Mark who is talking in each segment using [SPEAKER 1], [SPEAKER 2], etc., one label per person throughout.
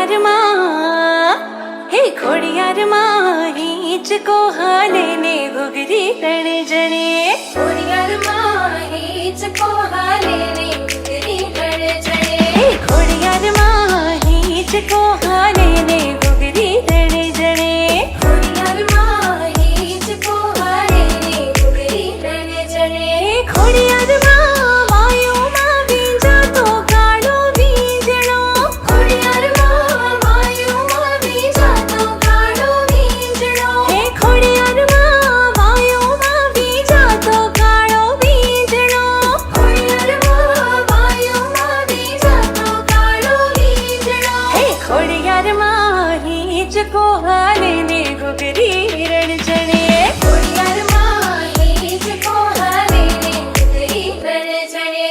[SPEAKER 1] ખોડિયાર માં હે ખોડિયાર માં હિંચ કો હાલે ને ઘુઘરી રણ જણે ખોડિયાર માં હિંચ કો હાલે ને ઘુઘરી રણ જણે હે ખોડિયાર માં હિંચ કો હાલે ને ઘુઘરી રણ જણે ખોડિયાર માં હિંચ કો હાલે ને ઘુઘરી રણ જણે ખોડિયાર માં को हाले ने घुघरी रण जणे ખોડિયાર માં હિંચ કો હાલે ને ઘુઘરી રણ જણે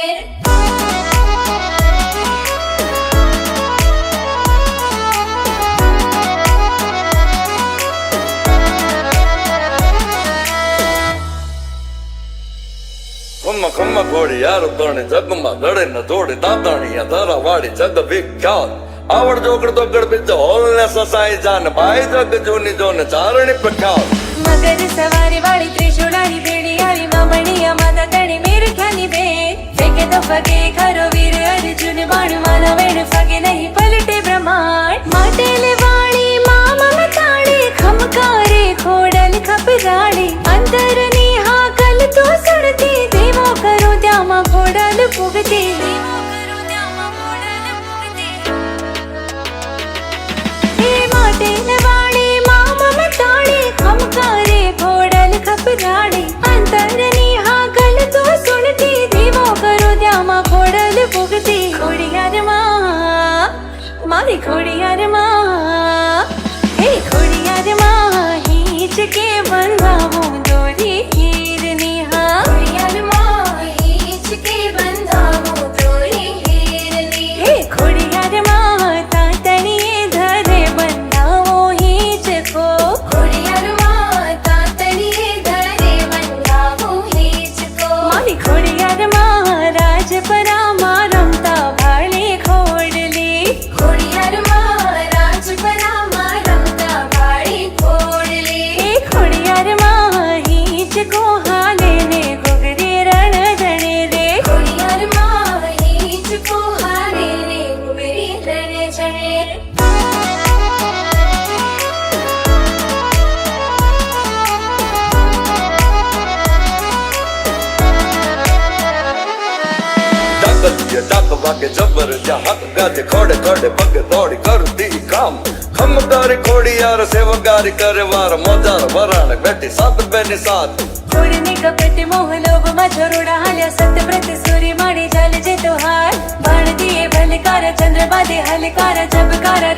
[SPEAKER 2] ખમ્મા ખમ્મા ખોડિયાર તણે જગમાં દડે ન જોડે દાતાણીયા ધરા વાળી જગ વિખ્યાત આવડ જોગડ દોગડ બીજો હોલ ને સસાઈ જાન ભાઈ જગ જૂની જોન ચારણી પ્રખ્યાત
[SPEAKER 1] મગર સવારી વાળી ત્રિશુલાની ભેડિયાળી મામણીયા માતા તણી મેર ખ્યાની બે ફેકે તો ફગે ખરો વીર અર્જુન બાણ માના વેણ ફગે નહીં પલટે બ્રહ્માંડ માટેલે વાળી મામા મતાળી ખમકારે ખોડલ ખપરાળી અંતરની હાકલ તો સુણતી દેવો કરો ત્યાંમાં ખોડલ પુગતી અંતરની હાકલ તો સુણતી દેવો કરો ત્યાંમાં ખોડલ પુગતી ખોડિયાર માં મારી ખોડિયાર માં હે ખોડિયાર માં હિંચ કે બંધાવું દોરી હીરની હા ખોડિયાર માં હિંચ કે બંધાવું દોરી હીરની હે ખોડિયાર માં તાતણીએ ધરે બંધાવો હિંચ કો ખોડિયાર ખોડિયાર માં રાજપરામાં રમતા ભાળી ખોડલી ખોડિયાર માં રાજપરામાં રમતા ભાળી ખોડલી ખોડિયાર માં હિંચ કો હાલે ને ઘુઘરી રણ જણે રે ખોડિયાર માં હિંચ કો હાલે ને ઘુઘરી રણ જણે
[SPEAKER 2] ડાક વાગે જબર જ્યાં હાથ ગાજે ખોડે ખોડે પગે દોડી કરતી કામ ખમકારી ખોડિયાર સેવગારી કરે વાર મોજાર વરાણ બેઠી સાત બેની સાત
[SPEAKER 1] ચોરની કપટ મોહ લોભ માં છોરોડા હાલ્યા સત્ય પ્રતિ સૂર્ય માણી ચાલે જે તો હાર બાણ દિયે ભલકાર ચંદ્ર બાદે હલકાર જબકાર